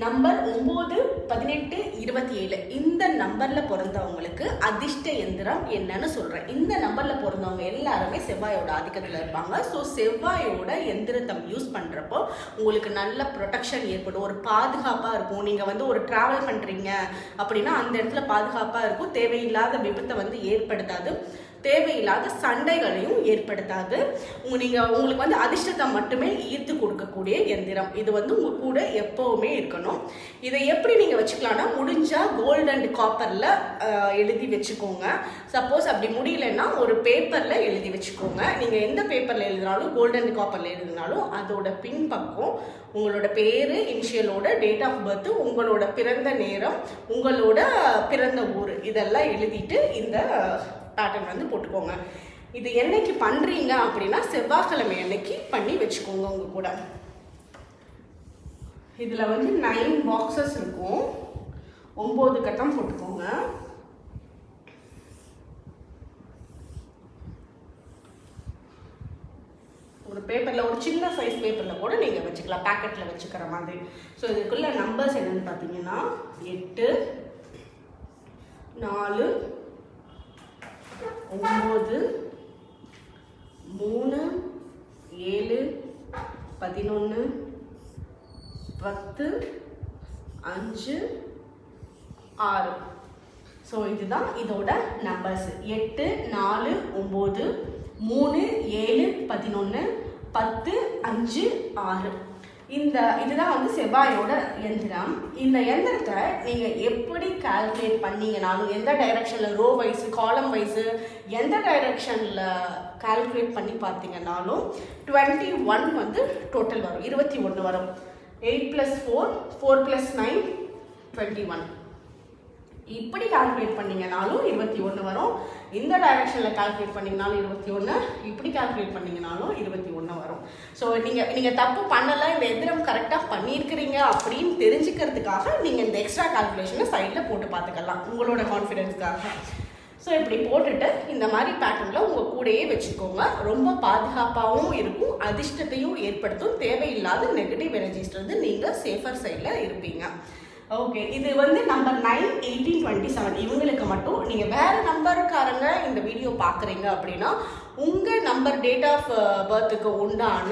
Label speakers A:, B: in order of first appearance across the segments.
A: Number 9, 18, 27 இந்த நம்பரில் பிறந்தவங்களுக்கு அதிர்ஷ்ட எந்திரம் என்னன்னு சொல்கிறேன். இந்த நம்பரில் பிறந்தவங்க எல்லாருமே செவ்வாயோட ஆதிக்கத்தில் இருப்பாங்க. ஸோ செவ்வாயோட எந்திரத்தை யூஸ் பண்ணுறப்போ உங்களுக்கு நல்ல ப்ரொடெக்ஷன் ஏற்படும், ஒரு பாதுகாப்பாக இருக்கும். நீங்கள் வந்து ஒரு ட்ராவல் பண்ணுறீங்க அப்படின்னா அந்த இடத்துல பாதுகாப்பாக இருக்கும், தேவையில்லாத விபத்தை ஏற்படுத்தாது, தேவையில்லாத சண்டைகளையும் ஏற்படுத்தாது. உங்களுக்கு அதிர்ஷ்டத்தை மட்டுமே ஈர்த்து கொடுக்கக்கூடிய எந்திரம். இது உங்க கூட எப்பவுமே இருக்கணும். இதை எப்படி நீங்க வச்சுக்கலாம்னா, முடிஞ்சா கோல்டு அண்ட் காப்பர்ல எழுதி வச்சுக்கோங்க. சப்போஸ் அப்படி முடியலன்னா ஒரு பேப்பர்ல எழுதி வச்சுக்கோங்க. நீங்க எந்த பேப்பர்ல எழுதினாலும், கோல்டு அண்ட் காப்பர்ல எழுதினாலும் அதோட பின்பக்கம் உங்களோட பேரு, இனிஷியலோட, டேட் ஆஃப் பர்த், உங்களோட பிறந்த நேரம், உங்களோட பிறந்த ஊர் இதெல்லாம் எழுதிட்டு இந்த பேட்டர்ன் போட்டுக்கோங்க. இது என்னைக்கு பண்றீங்க அப்படின்னா செவ்வாய்க்கிழமை அன்னைக்கு பண்ணி வச்சுக்கோங்க உங்க கூட. இதுல 9 பாக்ஸஸ் இருக்கும், 9 கட்டம் போட்டுக்கோங்க. ஒரு பேப்பர்ல, ஒரு சின்ன சைஸ் பேப்பர்ல கூட நீங்க வச்சுக்கலாம், பேக்கெட்ல வச்சுக்கிற மாதிரி. ஸோ இதுக்குள்ள நம்பர்ஸ் என்னன்னு பார்த்தீங்கன்னா 8, 4, 9, 3, 7, 11, 10, 5, 6. ஸோ இதுதான் இதோட நம்பர்ஸ். 8, 4, 9, 3, 7, 11, 10, 5, 6. இதுதான் செவ்வாயோட எந்திரம். இந்த எந்திரத்தை நீங்க எப்படி கால்குலேட் பண்ணீங்கனாலும், எந்த டைரக்ஷன்ல, ரோ வைஸ், காலம் வைஸ், எந்த டைரக்ஷன்ல கால்குலேட் பண்ணி பார்த்தீங்கன்னாலும் 21 டோட்டல் வரும், 21 வரும். 8 + 4, 4 + 9, 21. இப்படி கால்குலேட் பண்ணீங்கனாலும் 21 வரும். இந்த டைரக்ஷனில் கால்குலேட் பண்ணிங்கனாலும் 21, இப்படி கால்குலேட் பண்ணிங்கனாலும் 21 வரும். ஸோ நீங்கள் தப்பு பண்ணலை, இந்த எந்திரம் கரெக்டாக பண்ணியிருக்கிறீங்க அப்படின்னு தெரிஞ்சுக்கிறதுக்காக நீங்கள் இந்த எக்ஸ்ட்ரா கால்குலேஷனை சைடில் போட்டு பார்த்துக்கலாம், உங்களோட கான்ஃபிடென்ஸ்க்காக. ஸோ இப்படி போட்டுட்டு இந்த மாதிரி பேட்டர்னில் உங்கள் கூடையே வச்சுக்கோங்க. ரொம்ப பாதுகாப்பாகவும் இருக்கும், அதிர்ஷ்டத்தையும் ஏற்படுத்தும், தேவையில்லாத நெகட்டிவ் எனர்ஜிஸ்லேருந்து நீங்கள் சேஃபர் சைடில் இருப்பீங்க. ஓகே, இது நம்பர் 9, 18, 27 இவங்களுக்கு மட்டும். நீங்கள் வேறு நம்பருக்காரங்க இந்த வீடியோ பார்க்குறீங்க அப்படின்னா உங்கள் நம்பர், டேட் ஆஃப் பர்த்துக்கு உண்டான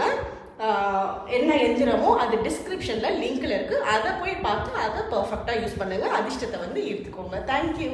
A: என்ன எந்திரமோ அது டிஸ்கிரிப்ஷனில் லிங்க்கில் இருக்குது, அதை போய் பார்த்து அதை பர்ஃபெக்டாக யூஸ் பண்ணுங்கள், அதிர்ஷ்டத்தை ஈர்த்துக்கோங்க. தேங்க்யூ.